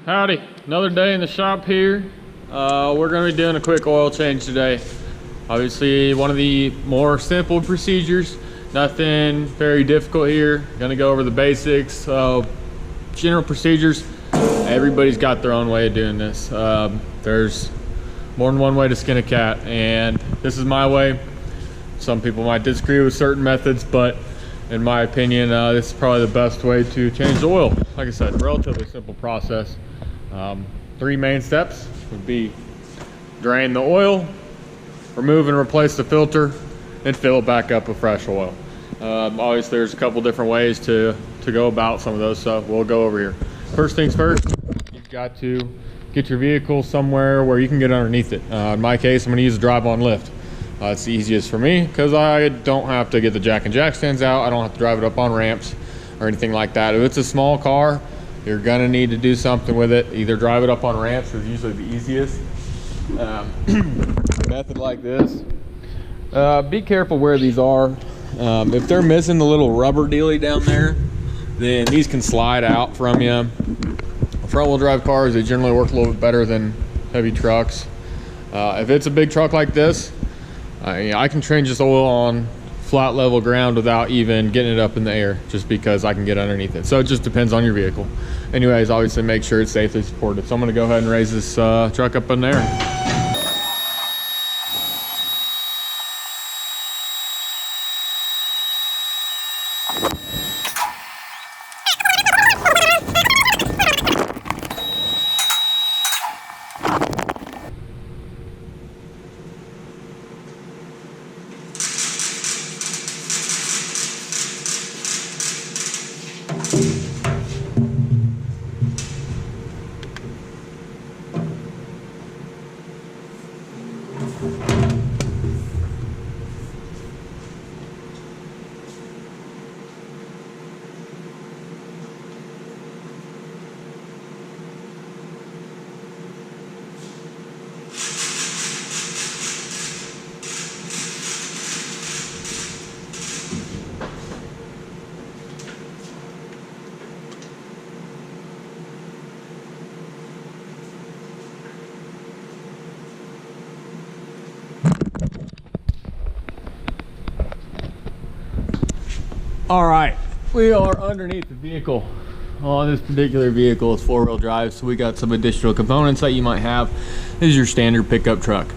Howdy, another day in the shop here. We're gonna be doing a quick oil change today. Obviously one of the more simple procedures, nothing very difficult here. Gonna go over the basics, general procedures. Everybody's got their own way of doing this. There's more than one way to skin a cat, and this is my way. Some people might disagree with certain methods, but in my opinion, this is probably the best way to change the oil. Like I said, relatively simple process. Three main steps would be drain the oil, remove and replace the filter, and fill it back up with fresh oil. Obviously there's a couple different ways to go about some of those, so we'll go over here. First things first, you've got to get your vehicle somewhere where you can get underneath it. In my case, I'm going to use a drive-on lift. It's the easiest for me because I don't have to get the jack and jack stands out. I don't have to drive it up on ramps or anything like that. If it's a small car, you're gonna need to do something with it. Either drive it up on ramps is usually the easiest. Method like this. Be careful where these are. If they're missing the little rubber dealy down there, then these can slide out from you. Front wheel drive cars, they generally work a little bit better than heavy trucks. If it's a big truck like this, I can change this oil on flat level ground without even getting it up in the air, just because I can get underneath it. So it just depends on your vehicle. Anyways, obviously make sure it's safely supported. So I'm gonna go ahead and raise this truck up in the air. All right, we are underneath the vehicle. On this particular vehicle, it's four-wheel drive, so we got some additional components that you might have. This is your standard pickup truck.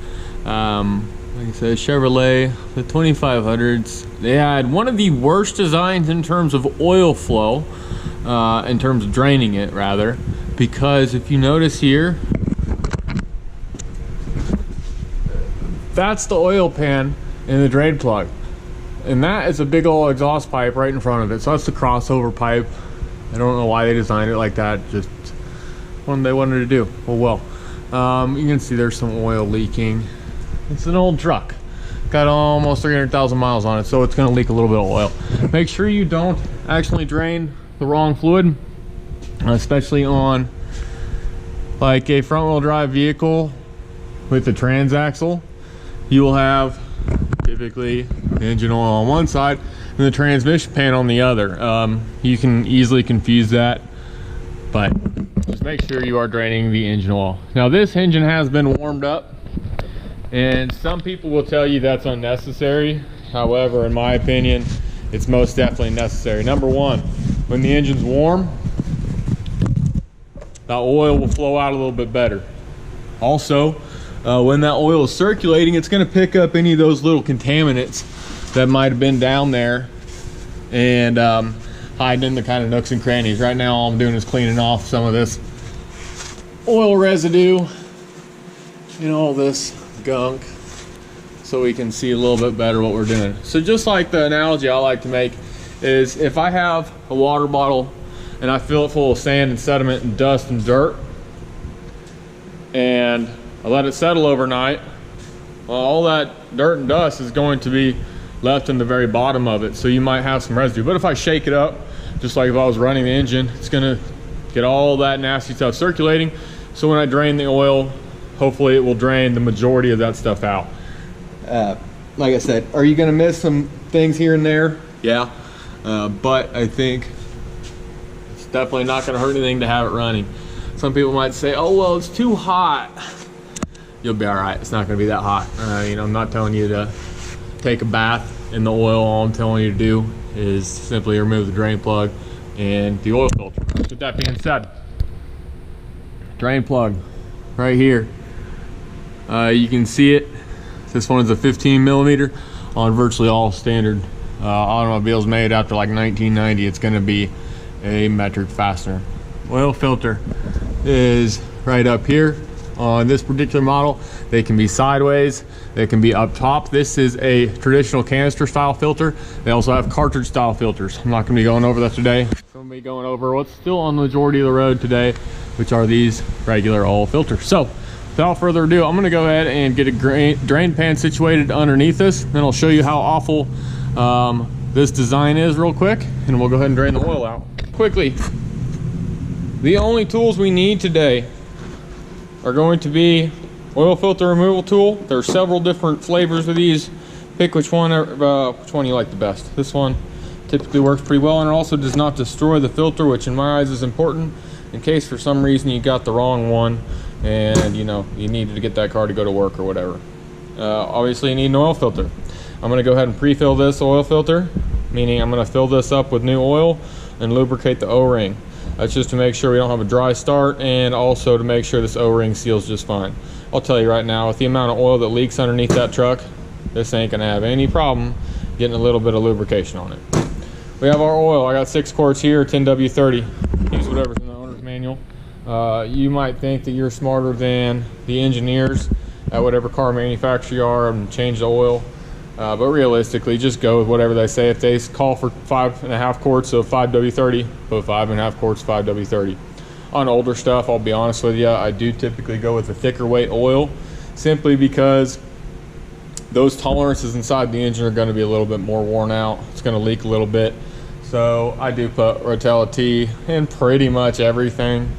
Like I said, Chevrolet, the 2500s. They had one of the worst designs in terms of oil flow, in terms of draining it, rather, because if you notice here, that's the oil pan in the drain plug. And that is a big old exhaust pipe right in front of it. So that's the crossover pipe. I don't know why they designed it like that. Just one they wanted to do. Well, you can see there's some oil leaking. It's an old truck. Got almost 300,000 miles on it, so it's gonna leak a little bit of oil. Make sure you don't actually drain the wrong fluid, especially on like a front wheel drive vehicle with the transaxle. You will have typically engine oil on one side and the transmission pan on the other. You can easily confuse that, but just make sure you are draining the engine oil. Now this engine has been warmed up, and some people will tell you that's unnecessary. However, in my opinion, it's most definitely necessary. Number one, when the engine's warm, that oil will flow out a little bit better. Also, when that oil is circulating, it's going to pick up any of those little contaminants that might have been down there and hiding in the kind of nooks and crannies. Right now all I'm doing is cleaning off some of this oil residue and all this gunk so we can see a little bit better what we're doing. So just like the analogy I like to make is, if I have a water bottle and I fill it full of sand and sediment and dust and dirt, and I let it settle overnight, well, all that dirt and dust is going to be left in the very bottom of it, so you might have some residue. But if I shake it up, just like if I was running the engine, it's gonna get all that nasty stuff circulating. So when I drain the oil, hopefully it will drain the majority of that stuff out. Like I said, are you gonna miss some things here and there? Yeah, but I think it's definitely not gonna hurt anything to have it running. Some people might say, oh, well, it's too hot. You'll be all right. It's not gonna be that hot. You know, I'm not telling you to take a bath in the oil. All I'm telling you to do is simply remove the drain plug and the oil filter. With that being said, drain plug right here. You can see it. This one is a 15 millimeter on virtually all standard automobiles made after like 1990. It's gonna be a metric fastener. Oil filter is right up here. On this particular model, they can be sideways, they can be up top. This is a traditional canister style filter. They also have cartridge style filters. I'm not gonna be going over that today. I'm gonna be going over what's still on the majority of the road today, which are these regular oil filters. So without further ado, I'm gonna go ahead and get a drain pan situated underneath this. Then I'll show you how awful this design is real quick, and we'll go ahead and drain the oil out. Quickly, the only tools we need today are going to be oil filter removal tool. There are several different flavors of these. Pick which one you like the best. This one typically works pretty well, and it also does not destroy the filter, which in my eyes is important in case for some reason you got the wrong one and you know you needed to get that car to go to work or whatever. Obviously you need an oil filter. I'm gonna go ahead and pre-fill this oil filter, meaning I'm gonna fill this up with new oil and lubricate the O-ring. That's just to make sure we don't have a dry start, and also to make sure this O-ring seals just fine. I'll tell you right now, with the amount of oil that leaks underneath that truck, this ain't gonna have any problem getting a little bit of lubrication on it. We have our oil. I got 6 quarts here, 10W30. Use whatever's in the owner's manual. You might think that you're smarter than the engineers at whatever car manufacturer you are and change the oil. But realistically, just go with whatever they say. If they call for 5.5 quarts of 5W30, put 5.5 quarts of 5W30. On older stuff, I'll be honest with you, I do typically go with a thicker weight oil, simply because those tolerances inside the engine are going to be a little bit more worn out. It's going to leak a little bit. So I do put Rotella T in pretty much everything.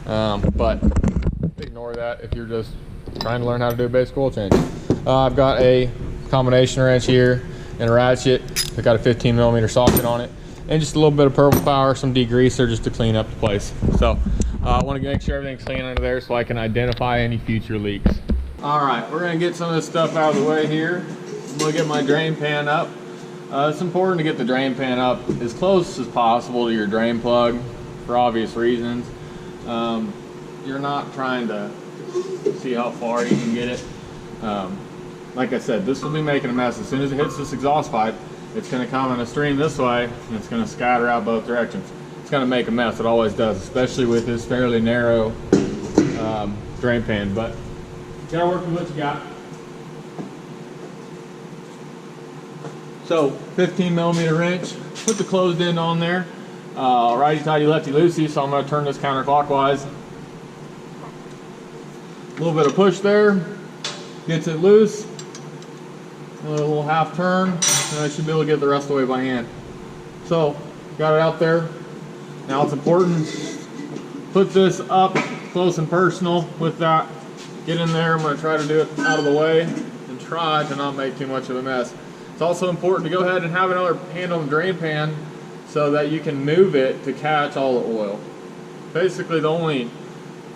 But ignore that if you're just trying to learn how to do a basic oil change. I've got a combination wrench here and a ratchet. I've got a 15 millimeter socket on it, and just a little bit of purple power, some degreaser just to clean up the place. So I want to make sure everything's clean under there so I can identify any future leaks. All right, we're gonna get some of this stuff out of the way here. I'm gonna get my drain pan up. It's important to get the drain pan up as close as possible to your drain plug for obvious reasons. You're not trying to see how far you can get it. Like I said, this will be making a mess. As soon as it hits this exhaust pipe, it's going to come in a stream this way, and it's going to scatter out both directions. It's going to make a mess. It always does, especially with this fairly narrow drain pan. But you got to work with what you got. So 15 millimeter wrench. Put the closed end on there. Righty tighty, lefty loosey. So I'm going to turn this counterclockwise. A little bit of push there gets it loose. A little half turn, and I should be able to get the rest of the way by hand. So, got it out there. Now it's important, put this up close and personal with that. Get in there, I'm going to try to do it out of the way and try to not make too much of a mess. It's also important to go ahead and have another hand on the drain pan so that you can move it to catch all the oil. Basically the only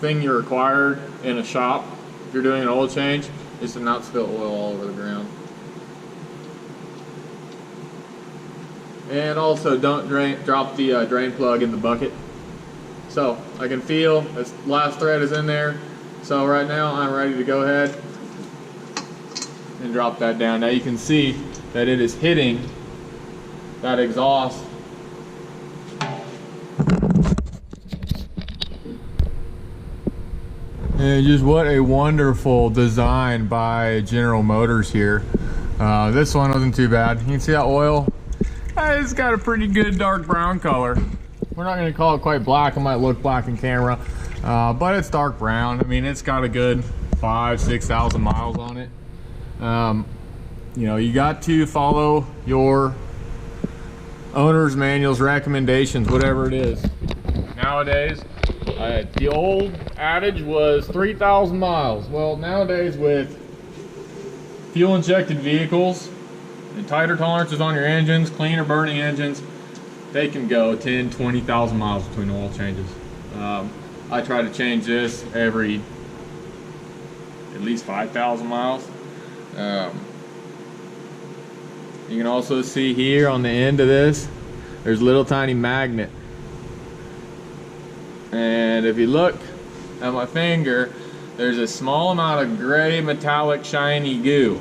thing you're required in a shop, if you're doing an oil change, is to not spill oil all over the ground. And also don't drop the drain plug in the bucket. So I can feel this last thread is in there. So right now I'm ready to go ahead and drop that down. Now you can see that it is hitting that exhaust. And just what a wonderful design by General Motors here. This one wasn't too bad. You can see that oil. It's got a pretty good dark brown color. We're not going to call it quite black. It might look black in camera, but it's dark brown. I mean, it's got a good 5,000–6,000 miles on it. You know, you got to follow your owner's manual's recommendations, whatever it is. Nowadays, the old adage was 3,000 miles. Well, nowadays with fuel injected vehicles and tighter tolerances on your engines, cleaner burning engines, they can go 10–20,000 miles between oil changes. I try to change this every at least 5,000 miles. You can also see here on the end of this, there's a little tiny magnet. And if you look at my finger, there's a small amount of gray metallic shiny goo.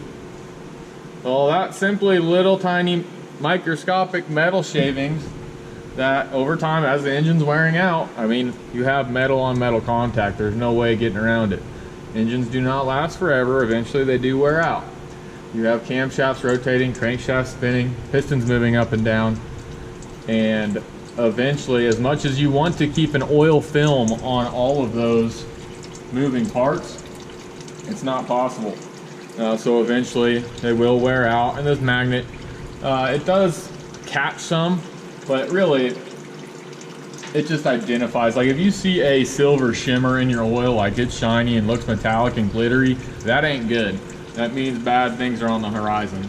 Well, that's simply little tiny microscopic metal shavings that over time, as the engine's wearing out, I mean, you have metal on metal contact. There's no way getting around it. Engines do not last forever. Eventually they do wear out. You have camshafts rotating, crankshafts spinning, pistons moving up and down, and eventually, as much as you want to keep an oil film on all of those moving parts, it's not possible. So eventually they will wear out, and this magnet, it does catch some, but really it just identifies. Like if you see a silver shimmer in your oil, like it's shiny and looks metallic and glittery, that ain't good. That means bad things are on the horizon.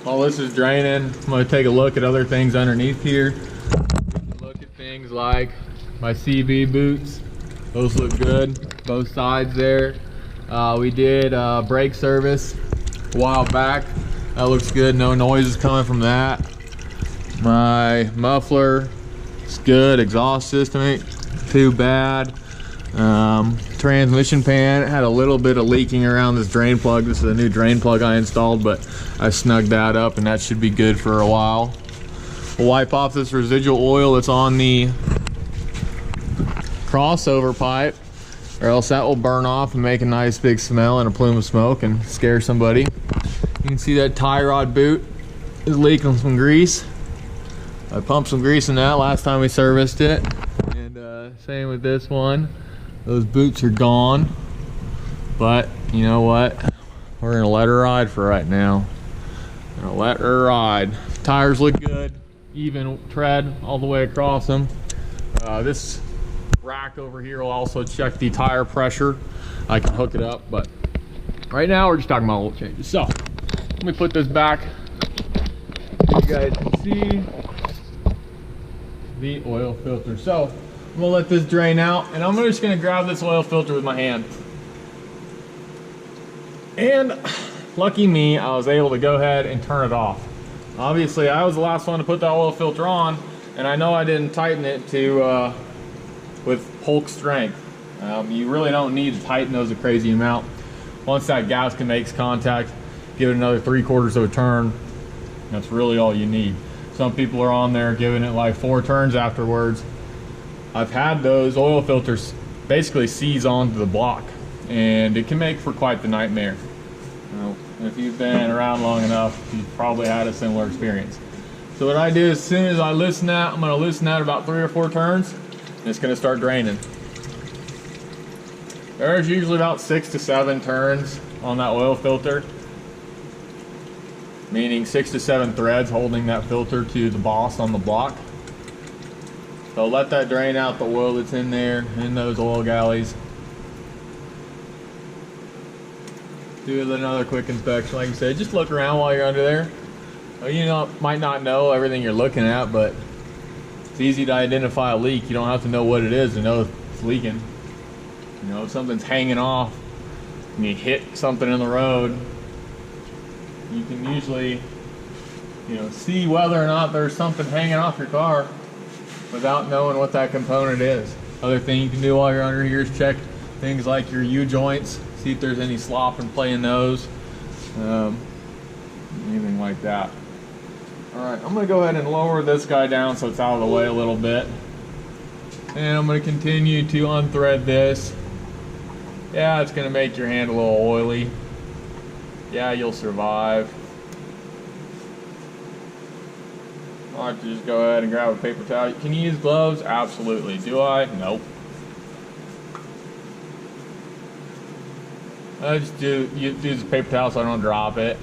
While this is draining, I'm going to take a look at other things underneath here. Look at things like my CB boots. Those look good, both sides there. We did brake service a while back. That looks good, no noise is coming from that. My muffler is good, exhaust system ain't too bad. Transmission pan had a little bit of leaking around this drain plug. This is a new drain plug I installed, but I snugged that up and that should be good for a while. We'll wipe off this residual oil that's on the crossover pipe, or else that will burn off and make a nice big smell and a plume of smoke and scare somebody. You can see that tie rod boot is leaking some grease. I pumped some grease in that last time we serviced it, and same with this one. Those boots are gone, but you know what? We're gonna let her ride for right now. Gonna let her ride. Tires look good, even tread all the way across them. This rack over here will also check the tire pressure. I can hook it up, but right now we're just talking about oil changes. So let me put this back so you guys can see the oil filter. So I'm gonna let this drain out, and I'm just gonna grab this oil filter with my hand. And lucky me, I was able to go ahead and turn it off. Obviously, I was the last one to put that oil filter on, and I know I didn't tighten it to with Polk strength. You really don't need to tighten those a crazy amount. Once that gasket makes contact, give it another 3/4 of a turn. That's really all you need. Some people are on there giving it like 4 turns afterwards. I've had those oil filters basically seize onto the block, and it can make for quite the nightmare. If you've been around long enough, you've probably had a similar experience. So what I do, as soon as I loosen that, I'm gonna loosen that about 3 or 4 turns, and it's gonna start draining. There's usually about 6 to 7 turns on that oil filter, meaning 6 to 7 threads holding that filter to the boss on the block. So let that drain out the oil that's in there, in those oil galleys. Do another quick inspection. Like I said, just look around while you're under there. You might not know everything you're looking at, but it's easy to identify a leak. You don't have to know what it is to know if it's leaking. You know, if something's hanging off and you hit something in the road, you can usually, see whether or not there's something hanging off your car without knowing what that component is. Other thing you can do while you're under here is check things like your U-joints, see if there's any slop and play in those, anything like that. Alright, I'm going to go ahead and lower this guy down so it's out of the way a little bit. And I'm going to continue to unthread this. Yeah, it's going to make your hand a little oily. Yeah, you'll survive. I like to just go ahead and grab a paper towel. Can you use gloves? Absolutely. Do I? Nope. I just use a paper towel so I don't drop it.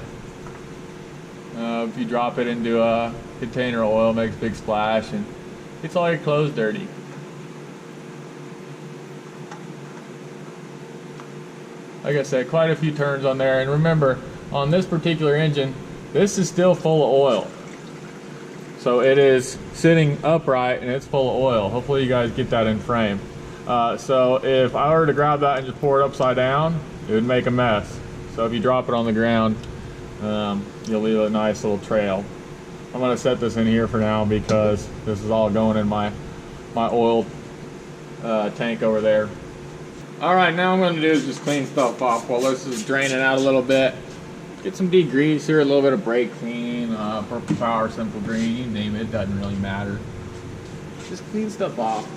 If you drop it into a container of oil, it makes a big splash and gets all your clothes dirty. Like I said, quite a few turns on there. And remember, on this particular engine, this is still full of oil. So it is sitting upright and it's full of oil. Hopefully you guys get that in frame. So if I were to grab that and just pour it upside down, it would make a mess. So if you drop it on the ground, you'll leave a nice little trail. I'm gonna set this in here for now because this is all going in my oil tank over there. All right, now what I'm gonna do is just clean stuff off while this is draining out a little bit. Get some degreaser, a little bit of brake clean, Purple Power, Simple Green, you name it, doesn't really matter. Just clean stuff off.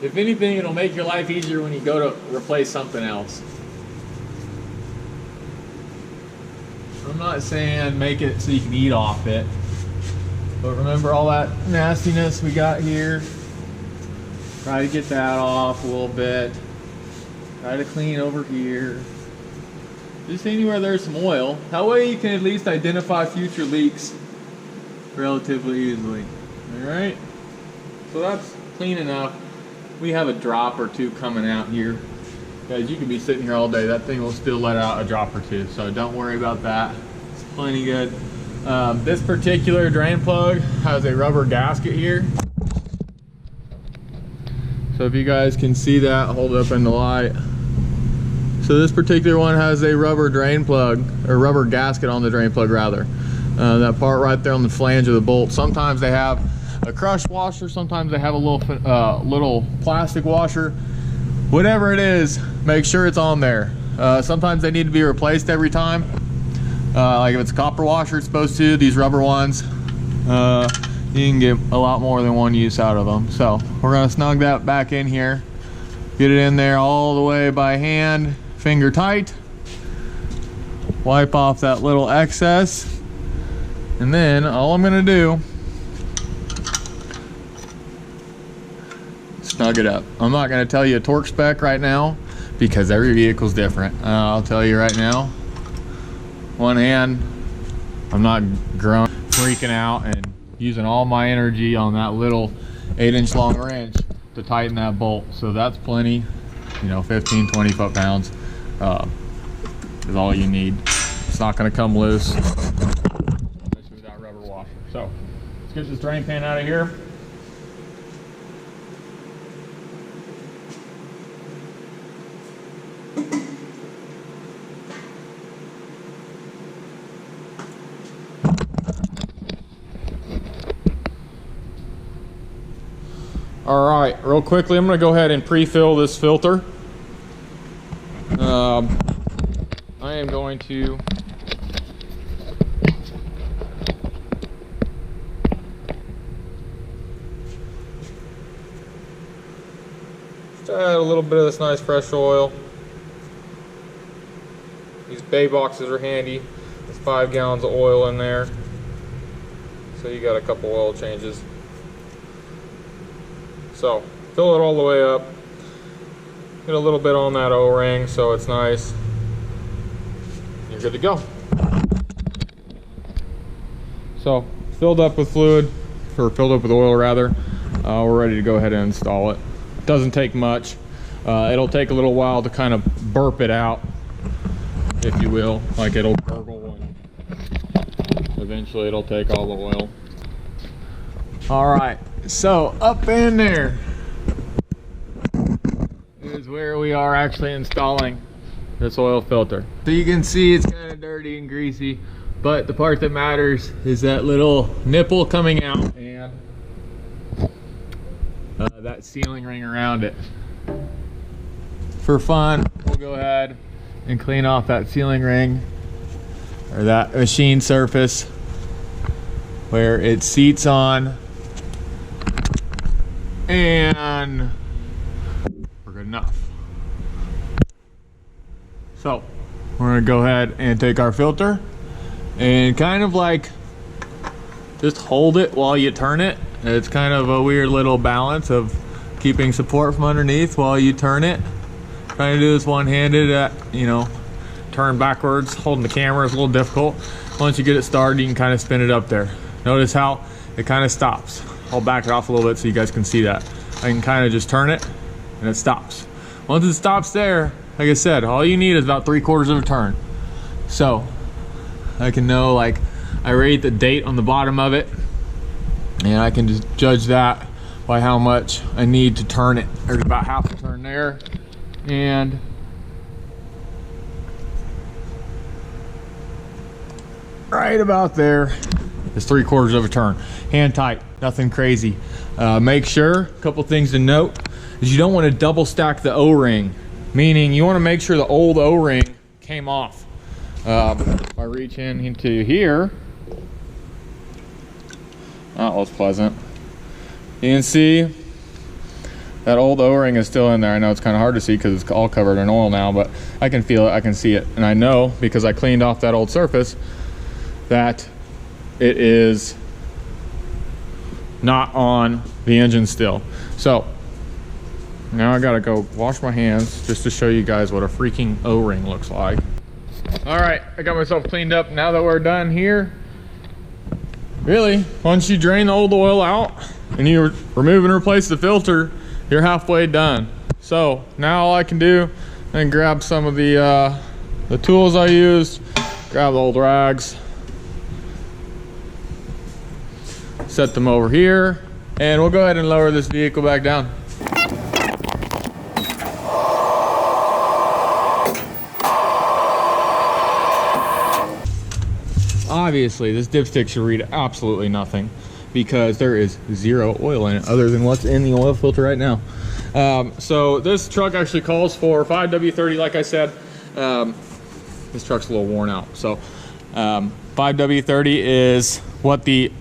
If anything, it'll make your life easier when you go to replace something else. I'm not saying make it so you can eat off it, but remember all that nastiness we got here? Try to get that off a little bit. Try to clean over here. Just anywhere there's some oil. That way you can at least identify future leaks relatively easily. Alright? So that's clean enough. We have a drop or two coming out here. Guys, you can be sitting here all day. That thing will still let out a drop or two. So don't worry about that. It's plenty good. This particular drain plug has a rubber gasket here. So if you guys can see that, hold it up in the light. So this particular one has a rubber drain plug, or rubber gasket on the drain plug rather. That part right there on the flange of the bolt. Sometimes they have a crush washer, sometimes they have a little plastic washer. Whatever it is, make sure it's on there. Sometimes they need to be replaced every time. Like if it's a copper washer, it's supposed to. These rubber ones, you can get a lot more than one use out of them. So we're gonna snug that back in here. Get it in there all the way by hand, finger tight. Wipe off that little excess. And then all I'm gonna do, snug it up. I'm not gonna tell you a torque spec right now because every vehicle's different. I'll tell you right now, one hand, I'm not freaking out and using all my energy on that little 8-inch long wrench to tighten that bolt. So that's plenty, you know, 15, 20 foot-pounds is all you need. It's not gonna come loose, especially with that rubber washer. So let's get this drain pan out of here. All right, real quickly, I'm gonna go ahead and pre-fill this filter. I am going to just add a little bit of this nice fresh oil. These bay boxes are handy. There's 5 gallons of oil in there, so you got a couple oil changes. So fill it all the way up. Get a little bit on that O-ring so it's nice. You're good to go. So filled up with fluid, or filled up with oil rather. We're ready to go ahead and install it. Doesn't take much. It'll take a little while to kind of burp it out, if you will. Like it'll gurgle and eventually it'll take all the oil. All right. So up in there is where we are actually installing this oil filter. So you can see it's kind of dirty and greasy, but the part that matters is that little nipple coming out and that sealing ring around it. For fun, we'll go ahead and clean off that sealing ring, or that machine surface where it seats on. And we're good enough. So we're gonna go ahead and take our filter and kind of like just hold it while you turn it. It's kind of a weird little balance of keeping support from underneath while you turn it. Trying to do this one-handed, you know, turn backwards. Holding the camera is a little difficult. Once you get it started, you can kind of spin it up there. Notice how it kind of stops. I'll back it off a little bit so you guys can see that. I can kind of just turn it and it stops. Once it stops there, like I said, all you need is about 3/4 of a turn. So I can know, like, I rate the date on the bottom of it And I can just judge that by how much I need to turn it. There's about half a turn there, and right about there is 3/4 of a turn. Hand tight, nothing crazy. Make sure, a couple things to note, is you don't want to double stack the O-ring, meaning you want to make sure the old O-ring came off. If I reach into here, that was pleasant. You can see that old O-ring is still in there. I know it's kind of hard to see because it's all covered in oil now, but I can feel it, I can see it. And I know, because I cleaned off that old surface, that it is not on the engine still. So now I gotta go wash my hands just to show you guys what a freaking O-ring looks like. All right, I got myself cleaned up. Now that we're done here, really, once you drain the old oil out and you remove and replace the filter, you're halfway done. So now all I can do is grab some of the tools I used, grab the old rags, set them over here, and we'll go ahead and lower this vehicle back down. Obviously, this dipstick should read absolutely nothing because there is zero oil in it other than what's in the oil filter right now. So this truck actually calls for 5W30, like I said. This truck's a little worn out. So 5W30 is what the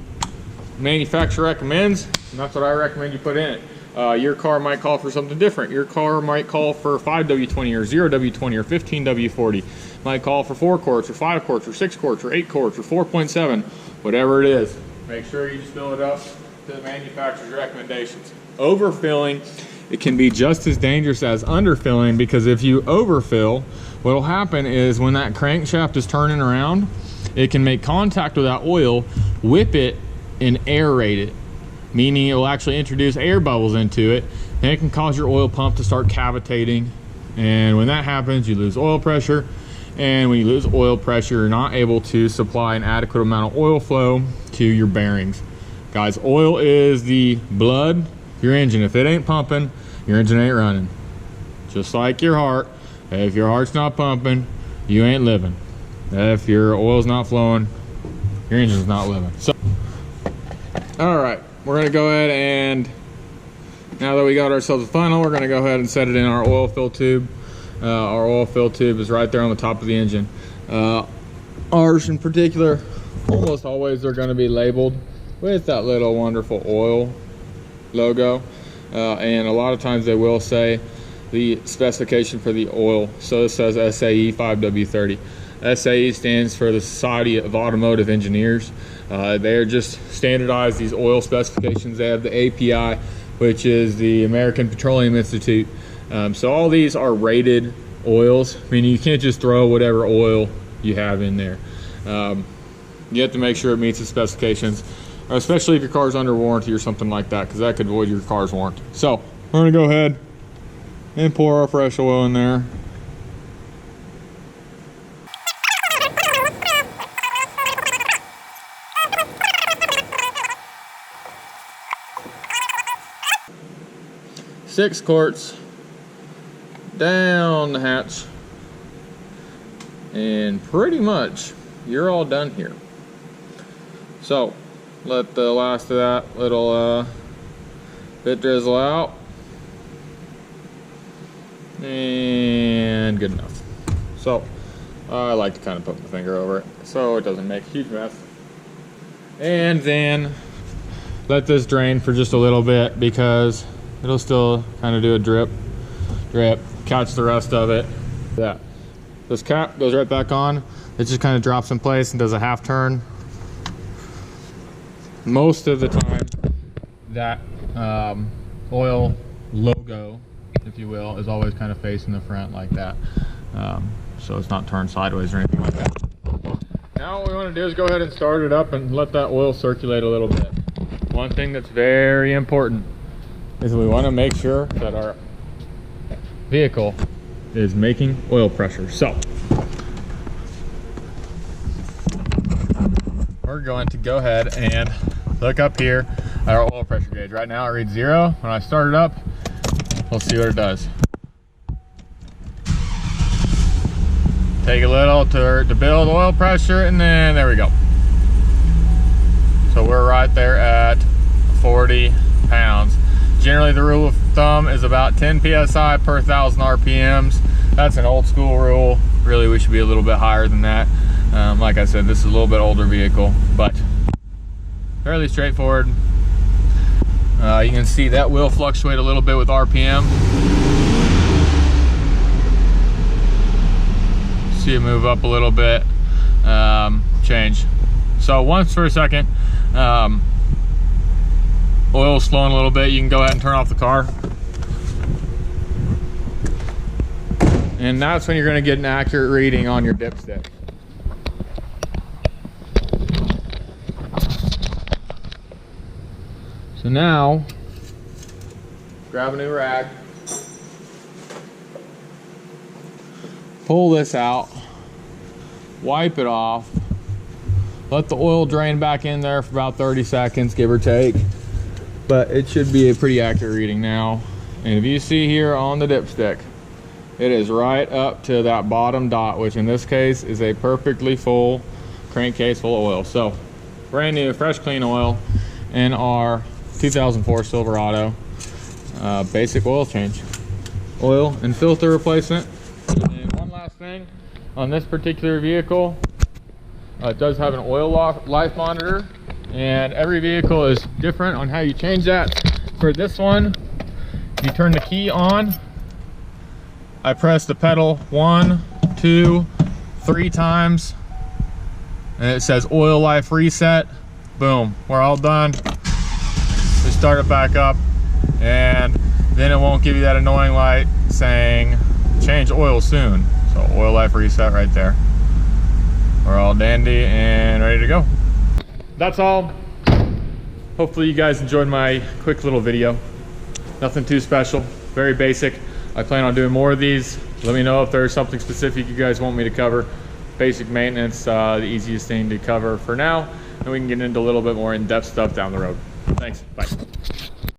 manufacturer recommends, and that's what I recommend you put in it. Your car might call for something different. Your car might call for 5W20 or 0W20 or 15W40. Might call for 4 quarts or 5 quarts or 6 quarts or 8 quarts or 4.7, whatever it is. Make sure you just fill it up to the manufacturer's recommendations. Overfilling, it can be just as dangerous as underfilling, because if you overfill, what will happen is when that crankshaft is turning around, it can make contact with that oil, whip it, and aerate it, meaning it will actually introduce air bubbles into it, and it can cause your oil pump to start cavitating. And when that happens, you lose oil pressure. And when you lose oil pressure, you're not able to supply an adequate amount of oil flow to your bearings. Guys, oil is the blood of your engine. If it ain't pumping, your engine ain't running. Just like your heart. If your heart's not pumping, you ain't living. If your oil's not flowing, your engine's not living. So, all right, we're gonna go ahead and, now that we got ourselves a funnel, we're gonna go ahead and set it in our oil fill tube. Our oil fill tube is right there on the top of the engine. Ours in particular, almost always they're going to be labeled with that little wonderful oil logo, and a lot of times they will say the specification for the oil. So it says SAE 5W30. SAE stands for the Society of Automotive Engineers. They're just standardized these oil specifications. They have the API, which is the American Petroleum Institute. So all these are rated oils, meaning you can't just throw whatever oil you have in there. You have to make sure it meets the specifications, especially if your car's under warranty or something like that, because that could void your car's warranty. So we're gonna go ahead and pour our fresh oil in there. Six quarts down the hatch, and pretty much you're all done here. So let the last of that little bit drizzle out, and good enough. So I like to kind of put my finger over it so it doesn't make a huge mess, and then let this drain for just a little bit, because it'll still kind of do a drip, catch the rest of it. Yeah, this cap goes right back on. It just kind of drops in place and does a half turn. Most of the time, that oil logo, if you will, is always kind of facing the front like that. So it's not turned sideways or anything like that. Now what we want to do is go ahead and start it up and let that oil circulate a little bit. One thing that's very important is we want to make sure that our vehicle is making oil pressure. So we're going to go ahead and look up here at our oil pressure gauge. Right now it reads 0. When I start it up, we'll see what it does. Take a little to build oil pressure, and then there we go. So we're right there at 40 pounds. Generally the rule of thumb is about 10 psi per 1,000 RPMs. That's an old school rule. Really, we should be a little bit higher than that. Like I said, this is a little bit older vehicle, but fairly straightforward. You can see that will fluctuate a little bit with RPM. See it move up a little bit, change. So once for a second, oil's slowing a little bit, you can go ahead and turn off the car. And that's when you're going to get an accurate reading on your dipstick. So now, grab a new rag, pull this out, wipe it off, let the oil drain back in there for about 30 seconds, give or take. But it should be a pretty accurate reading now. And if you see here on the dipstick, it is right up to that bottom dot, which in this case is a perfectly full crankcase full of oil. So brand new, fresh, clean oil in our 2004 Silverado. Basic oil change, oil and filter replacement. And one last thing on this particular vehicle, it does have an oil life monitor, and every vehicle is different on how you change that. For this one, you turn the key on. I press the pedal 1, 2, 3 times, and it says oil life reset. Boom, we're all done. We start it back up, and then it won't give you that annoying light saying change oil soon. So oil life reset right there. We're all dandy and ready to go. That's all. Hopefully you guys enjoyed my quick little video. Nothing too special, very basic. I plan on doing more of these. Let me know if there's something specific you guys want me to cover. Basic maintenance, the easiest thing to cover for now, and we can get into a little bit more in-depth stuff down the road. Thanks, bye.